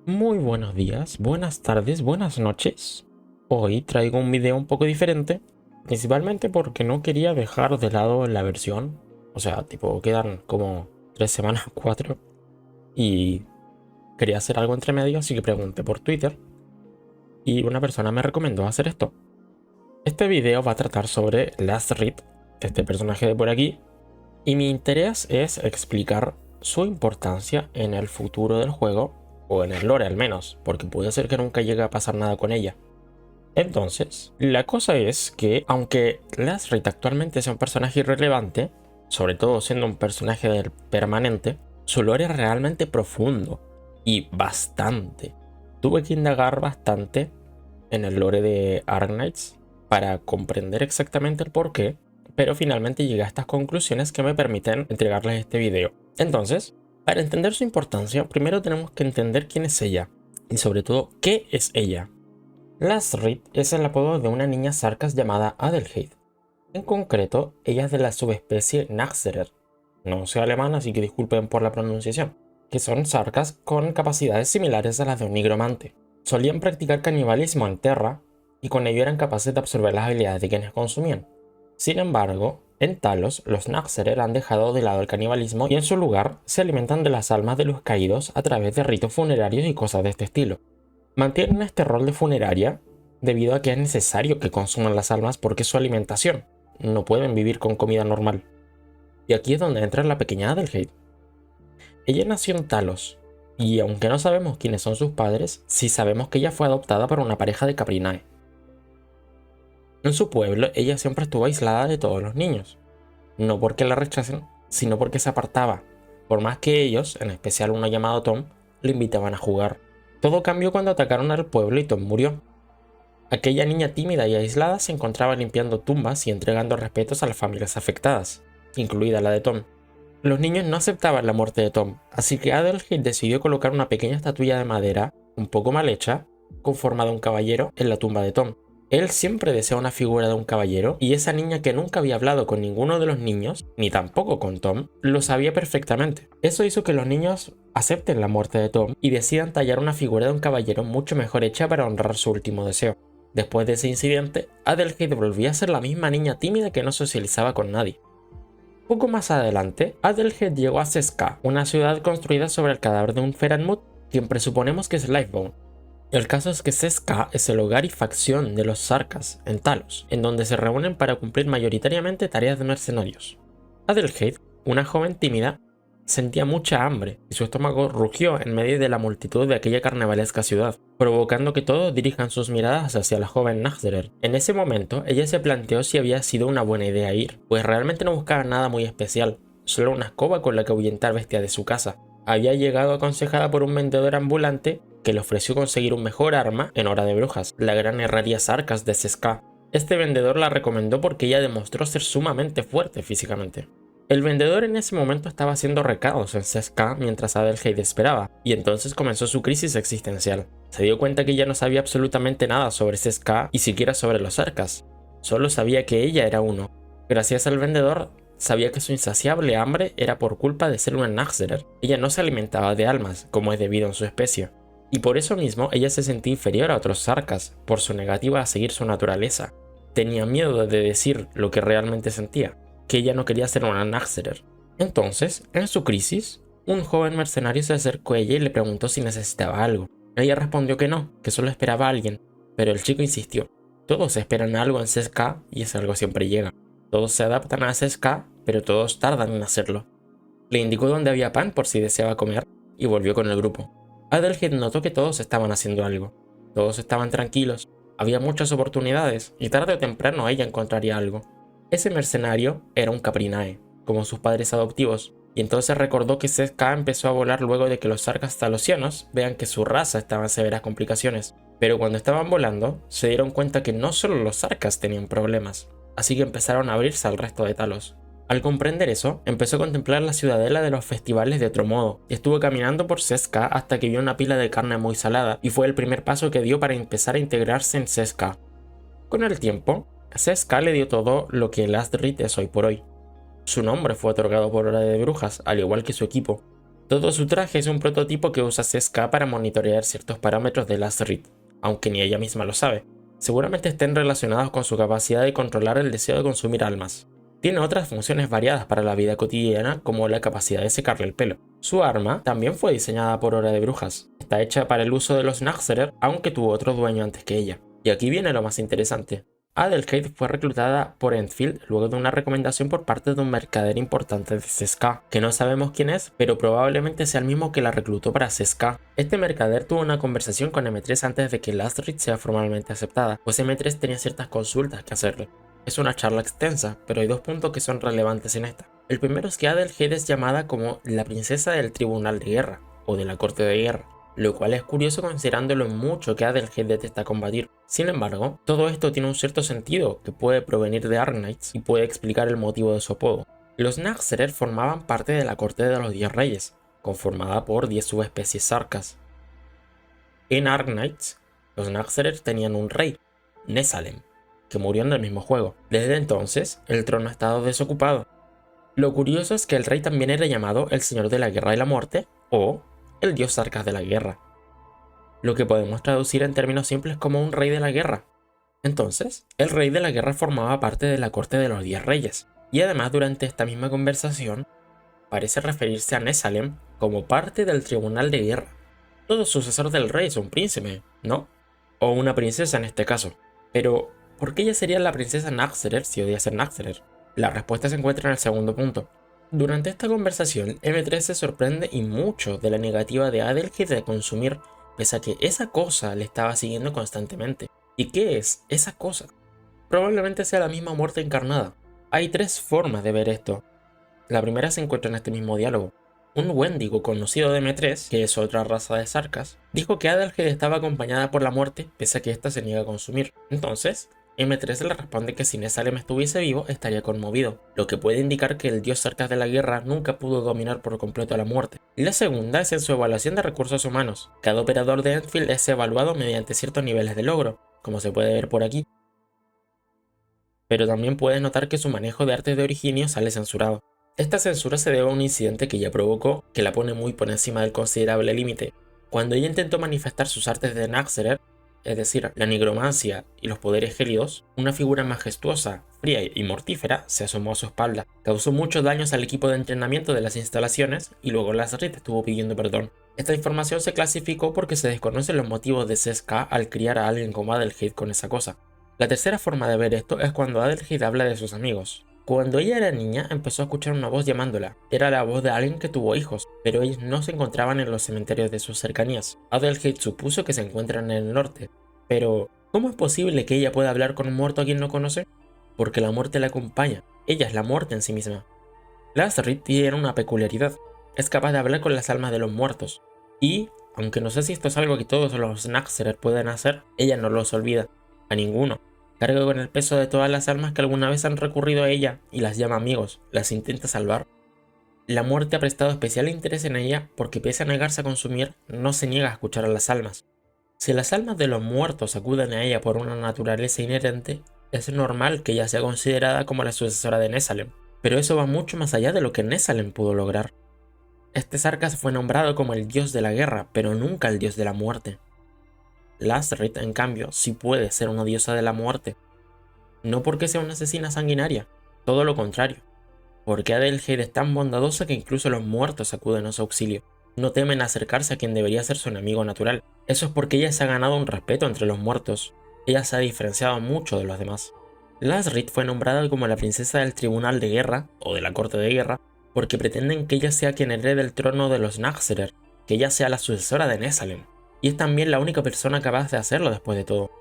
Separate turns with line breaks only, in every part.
Muy buenos días, buenas tardes, buenas noches. Hoy traigo un video un poco diferente, principalmente porque no quería dejar de lado la versión. O sea, tipo, quedan como 3 semanas, 4, y quería hacer algo entre medio, así que pregunté por Twitter y una persona me recomendó hacer esto. Este video va a tratar sobre Last Reed, este personaje de por aquí, y mi interés es explicar su importancia en el futuro del juego, o en el lore al menos, porque puede ser que nunca llegue a pasar nada con ella. Entonces, la cosa es que, aunque Lasrit actualmente sea un personaje irrelevante, sobre todo siendo un personaje permanente, su lore es realmente profundo, y bastante. Tuve que indagar bastante en el lore de Arknights para comprender exactamente el porqué, pero finalmente llegué a estas conclusiones que me permiten entregarles este video. Entonces, para entender su importancia, primero tenemos que entender quién es ella, y sobre todo, qué es ella. Lastrid es el apodo de una niña Sarkas llamada Adelheid. En concreto, ella es de la subespecie Naxxerer. No sé alemán, así que disculpen por la pronunciación, que son Sarkas con capacidades similares a las de un nigromante. Solían practicar canibalismo en Terra, y con ello eran capaces de absorber las habilidades de quienes consumían. Sin embargo, en Talos, los Naxxerer han dejado de lado el canibalismo y en su lugar se alimentan de las almas de los caídos a través de ritos funerarios y cosas de este estilo. Mantienen este rol de funeraria debido a que es necesario que consuman las almas porque es su alimentación. No pueden vivir con comida normal. Y aquí es donde entra la pequeña Adelheid. Ella nació en Talos, y aunque no sabemos quiénes son sus padres, sí sabemos que ella fue adoptada por una pareja de Caprinae. En su pueblo, ella siempre estuvo aislada de todos los niños. No porque la rechacen, sino porque se apartaba, por más que ellos, en especial uno llamado Tom, le invitaban a jugar. Todo cambió cuando atacaron al pueblo y Tom murió. Aquella niña tímida y aislada se encontraba limpiando tumbas y entregando respetos a las familias afectadas, incluida la de Tom. Los niños no aceptaban la muerte de Tom, así que Adelheid decidió colocar una pequeña estatuilla de madera, un poco mal hecha, con forma de un caballero, en la tumba de Tom. Él siempre deseaba una figura de un caballero, y esa niña que nunca había hablado con ninguno de los niños, ni tampoco con Tom, lo sabía perfectamente. Eso hizo que los niños acepten la muerte de Tom y decidan tallar una figura de un caballero mucho mejor hecha para honrar su último deseo. Después de ese incidente, Adelheid volvía a ser la misma niña tímida que no socializaba con nadie. Poco más adelante, Adelheid llegó a Seska, una ciudad construida sobre el cadáver de un Feranmut, quien presuponemos que es Lifebone. El caso es que Seska es el hogar y facción de los Sarkas en Talos, en donde se reúnen para cumplir mayoritariamente tareas de mercenarios. Adelheid, una joven tímida, sentía mucha hambre y su estómago rugió en medio de la multitud de aquella carnavalesca ciudad, provocando que todos dirijan sus miradas hacia la joven Naxxerer. En ese momento, ella se planteó si había sido una buena idea ir, pues realmente no buscaba nada muy especial, solo una escoba con la que ahuyentar bestias de su casa. Había llegado aconsejada por un vendedor ambulante que le ofreció conseguir un mejor arma en Hora de Brujas, la gran herrería Sarkas de Seska. Este vendedor la recomendó porque ella demostró ser sumamente fuerte físicamente. El vendedor en ese momento estaba haciendo recados en Seska mientras Adelheid esperaba, y entonces comenzó su crisis existencial. Se dio cuenta que ya no sabía absolutamente nada sobre Seska y siquiera sobre los Sarkas. Solo sabía que ella era uno. Gracias al vendedor, sabía que su insaciable hambre era por culpa de ser una Naxxerer. Ella no se alimentaba de almas, como es debido en su especie. Y por eso mismo ella se sentía inferior a otros Sarkas, por su negativa a seguir su naturaleza. Tenía miedo de decir lo que realmente sentía, que ella no quería ser una Naxxerer. Entonces, en su crisis, un joven mercenario se acercó a ella y le preguntó si necesitaba algo. Ella respondió que no, que solo esperaba a alguien, pero el chico insistió. Todos esperan algo en CSK y ese algo siempre llega. Todos se adaptan a CSK, pero todos tardan en hacerlo. Le indicó dónde había pan por si deseaba comer y volvió con el grupo. Adelheid notó que todos estaban haciendo algo. Todos estaban tranquilos, había muchas oportunidades y tarde o temprano ella encontraría algo. Ese mercenario era un Caprinae, como sus padres adoptivos, y entonces recordó que CSK empezó a volar luego de que los Sarkas talosianos vean que su raza estaba en severas complicaciones. Pero cuando estaban volando, se dieron cuenta que no solo los Sarkas tenían problemas, así que empezaron a abrirse al resto de Talos. Al comprender eso, empezó a contemplar la ciudadela de los festivales de otro modo, y estuvo caminando por CSK hasta que vio una pila de carne muy salada, y fue el primer paso que dio para empezar a integrarse en CSK. Con el tiempo, CSK le dio todo lo que Last Reed es hoy por hoy. Su nombre fue otorgado por Hora de Brujas, al igual que su equipo. Todo su traje es un prototipo que usa Seska para monitorear ciertos parámetros de Lastrid, aunque ni ella misma lo sabe. Seguramente estén relacionados con su capacidad de controlar el deseo de consumir almas. Tiene otras funciones variadas para la vida cotidiana, como la capacidad de secarle el pelo. Su arma también fue diseñada por Hora de Brujas. Está hecha para el uso de los Naxxterer, aunque tuvo otro dueño antes que ella. Y aquí viene lo más interesante. Adelheid fue reclutada por Enfield luego de una recomendación por parte de un mercader importante de Seska, que no sabemos quién es, pero probablemente sea el mismo que la reclutó para Seska. Este mercader tuvo una conversación con M3 antes de que Lastrid sea formalmente aceptada, pues M3 tenía ciertas consultas que hacerle. Es una charla extensa, pero hay dos puntos que son relevantes en esta. El primero es que Adelheid es llamada como la princesa del Tribunal de Guerra, o de la Corte de Guerra, lo cual es curioso considerando lo mucho que Adelheid detesta combatir. Sin embargo, todo esto tiene un cierto sentido que puede provenir de Arknights y puede explicar el motivo de su apodo. Los Naxxterer formaban parte de la corte de los 10 reyes, conformada por 10 subespecies sarcas. En Arknights, los Naxxterer tenían un rey, Nesalem, que murió en el mismo juego. Desde entonces, el trono ha estado desocupado. Lo curioso es que el rey también era llamado el Señor de la Guerra y la Muerte, o el dios Sarkas de la guerra, lo que podemos traducir en términos simples como un rey de la guerra. Entonces, el rey de la guerra formaba parte de la corte de los 10 reyes, y además durante esta misma conversación parece referirse a Nesalem como parte del tribunal de guerra. Todo sucesor del rey es un príncipe, ¿no? O una princesa en este caso. Pero, ¿por qué ella sería la princesa Naxxterer si odia ser Naxxterer? La respuesta se encuentra en el segundo punto. Durante esta conversación, M3 se sorprende y mucho de la negativa de Adelheid de consumir, pese a que esa cosa le estaba siguiendo constantemente. ¿Y qué es esa cosa? Probablemente sea la misma muerte encarnada. Hay tres formas de ver esto. La primera se encuentra en este mismo diálogo. Un Wendigo conocido de M3, que es otra raza de Sarkas, dijo que Adelheid estaba acompañada por la muerte, pese a que ésta se niega a consumir. Entonces, M3 le responde que si Nesalem estuviese vivo, estaría conmovido, lo que puede indicar que el dios Sarkas de la guerra nunca pudo dominar por completo a la muerte. Y la segunda es en su evaluación de recursos humanos. Cada operador de Enfield es evaluado mediante ciertos niveles de logro, como se puede ver por aquí. Pero también puedes notar que su manejo de arte de originio sale censurado. Esta censura se debe a un incidente que ella provocó, que la pone muy por encima del considerable límite. Cuando ella intentó manifestar sus artes de Naxxterer, es decir, la nigromancia y los poderes gélidos, una figura majestuosa, fría y mortífera se asomó a su espalda. Causó muchos daños al equipo de entrenamiento de las instalaciones y luego Lastrid estuvo pidiendo perdón. Esta información se clasificó porque se desconocen los motivos de Seska al criar a alguien como Adelheid con esa cosa. La tercera forma de ver esto es cuando Adelheid habla de sus amigos. Cuando ella era niña, empezó a escuchar una voz llamándola. Era la voz de alguien que tuvo hijos, pero ellos no se encontraban en los cementerios de sus cercanías. Adelheid supuso que se encuentran en el norte. Pero, ¿cómo es posible que ella pueda hablar con un muerto a quien no conoce? Porque la muerte la acompaña. Ella es la muerte en sí misma. Lastrid tiene una peculiaridad. Es capaz de hablar con las almas de los muertos. Y, aunque no sé si esto es algo que todos los Naxxterer pueden hacer, ella no los olvida. A ninguno. Carga con el peso de todas las almas que alguna vez han recurrido a ella y las llama amigos, las intenta salvar. La muerte ha prestado especial interés en ella porque pese a negarse a consumir, no se niega a escuchar a las almas. Si las almas de los muertos acuden a ella por una naturaleza inherente, es normal que ella sea considerada como la sucesora de Nesalem, pero eso va mucho más allá de lo que Nesalem pudo lograr. Este Sarkas fue nombrado como el dios de la guerra, pero nunca el dios de la muerte. Lastrid, en cambio, sí puede ser una diosa de la muerte. No porque sea una asesina sanguinaria, todo lo contrario. Porque Adelheid es tan bondadosa que incluso los muertos acuden a su auxilio. No temen acercarse a quien debería ser su enemigo natural. Eso es porque ella se ha ganado un respeto entre los muertos. Ella se ha diferenciado mucho de los demás. Lastrid fue nombrada como la princesa del Tribunal de Guerra, o de la Corte de Guerra, porque pretenden que ella sea quien herede el trono de los Naxxterer, que ella sea la sucesora de Nesalem. Y es también la única persona capaz de hacerlo después de todo.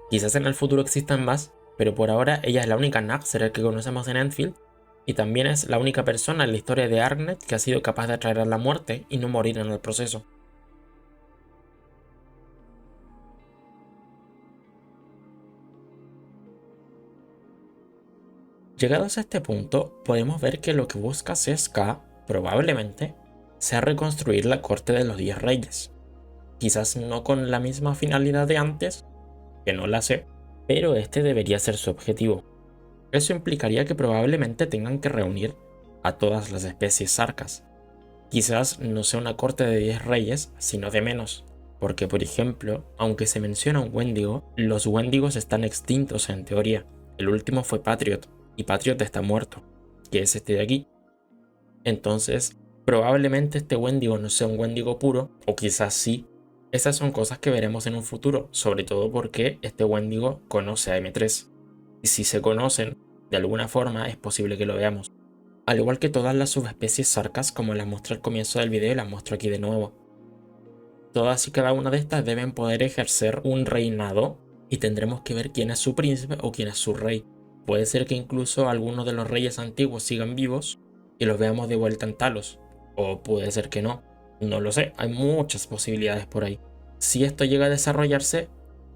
Quizás en el futuro existan más, pero por ahora ella es la única Naxxterer que conocemos en Enfield, y también es la única persona en la historia de Arknight que ha sido capaz de atraer a la muerte y no morir en el proceso. Llegados a este punto, podemos ver que lo que busca Seska, probablemente, sea reconstruir la corte de los 10 reyes. Quizás no con la misma finalidad de antes, que no la sé, pero este debería ser su objetivo. Eso implicaría que probablemente tengan que reunir a todas las especies sarcas. quizás no sea una corte de 10 reyes, sino de menos. Porque, por ejemplo, aunque se menciona un Wendigo, los Wendigos están extintos en teoría. El último fue Patriot, y Patriot está muerto, que es este de aquí. Entonces, probablemente este Wendigo no sea un Wendigo puro, o quizás sí. Esas son cosas que veremos en un futuro, sobre todo porque este Wendigo conoce a M3. Y si se conocen, de alguna forma es posible que lo veamos. Al igual que todas las subespecies Sarcas, como las mostré al comienzo del video y las muestro aquí de nuevo. Todas y cada una de estas deben poder ejercer un reinado y tendremos que ver quién es su príncipe o quién es su rey. Puede ser que incluso algunos de los reyes antiguos sigan vivos y los veamos de vuelta en Talos. O puede ser que no. No lo sé, hay muchas posibilidades por ahí. Si esto llega a desarrollarse,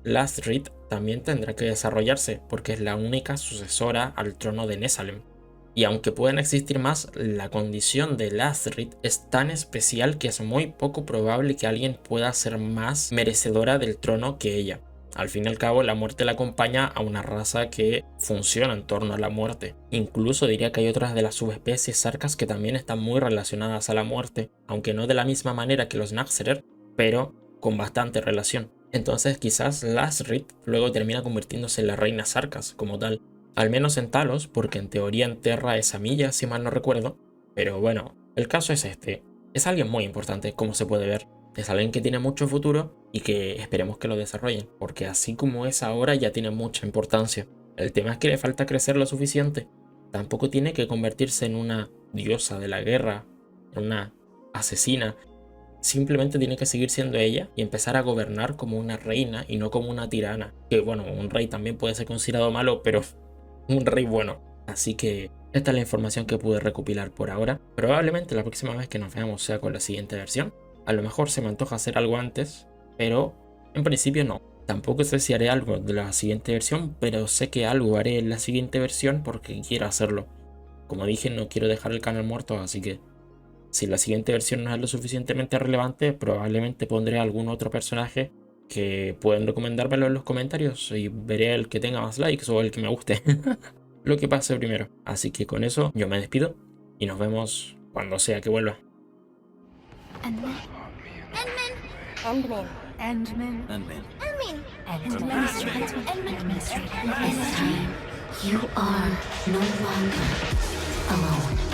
Lastrid también tendrá que desarrollarse porque es la única sucesora al trono de Nesalem. Y aunque puedan existir más, la condición de Lastrid es tan especial que es muy poco probable que alguien pueda ser más merecedora del trono que ella. Al fin y al cabo, la muerte la acompaña a una raza que funciona en torno a la muerte. Incluso diría que hay otras de las subespecies Sarcas que también están muy relacionadas a la muerte, aunque no de la misma manera que los Naxxerer, pero con bastante relación. Entonces quizás Lastrid luego termina convirtiéndose en la reina Sarcas como tal. Al menos en Talos, porque en teoría enterra esa milla, si mal no recuerdo. Pero bueno, el caso es este. Es alguien muy importante, como se puede ver. Es alguien que tiene mucho futuro y que esperemos que lo desarrollen, porque así como es ahora ya tiene mucha importancia. El tema es que le falta crecer lo suficiente. Tampoco tiene que convertirse en una diosa de la guerra, en una asesina. Simplemente tiene que seguir siendo ella y empezar a gobernar como una reina y no como una tirana. Que bueno, un rey también puede ser considerado malo, pero un rey bueno. Así que esta es la información que pude recopilar por ahora. Probablemente la próxima vez que nos veamos sea con la siguiente versión. A lo mejor se me antoja hacer algo antes, pero en principio no. Tampoco sé si haré algo de la siguiente versión, pero sé que algo haré en la siguiente versión porque quiero hacerlo. Como dije, no quiero dejar el canal muerto, así que si la siguiente versión no es lo suficientemente relevante, probablemente pondré algún otro personaje que pueden recomendármelo en los comentarios y veré el que tenga más likes o el que me guste. Lo que pase primero. Así que con eso yo me despido y nos vemos cuando sea que vuelva.
Endman.
Endman.
Endman.
Endman.
Endman.
Endman.
Endman.
This time, you are no longer alone.